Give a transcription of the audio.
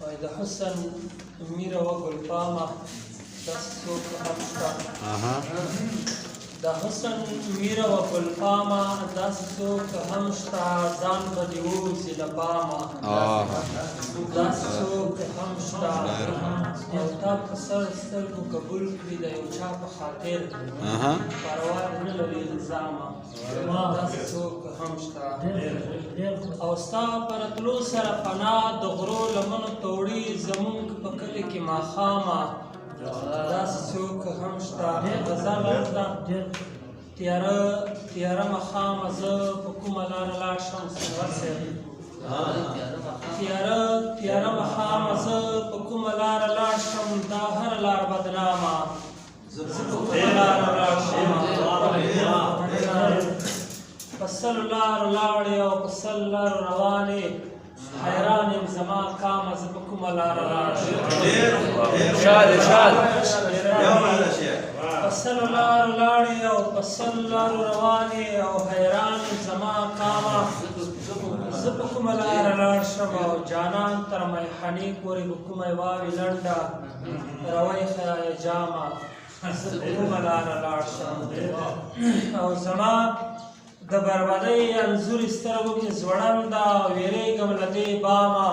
د حسن میره و ګلپامه داسې څوک هم شته د حسن میره و ګلپامه داسې څوک هم شته ځان به دې ووځي له پامه داسې څوک هم شته او تا په سر سترګو قبول کړي د یو چا په خاطر پروا نه لري الزامه داسې څوک هم شته او ستا په راتلو سره فنا د غرو لمنو ته وړي زمونږ په کلي کې ماښامه داسې څوک هم شته غزل ده تیاره ماښامه زه په کومه لاره لاړ شم سنور صاحب تیاره ماښامه زه په کومه لاره لاړ شم دا هره لار بدنامه زه په کومه لاره لاړ شم په سلو لارو لاړې او په سلو لارو روانې حیران یم زما کامه زه په کومه لاره لاړ شم په سلو لارو لاړې او په سلو لارو روانې او حیران یم زما کامه زه په کومه لاره لاړ شم او جانان تر میخانې پورې به کومه واوې لنډه روی خیای جامه زه په کومه لاره لاړ شم او زما د بربدۍ انځوري سترګو کې ځوړنده او ویرېږم له دې بامه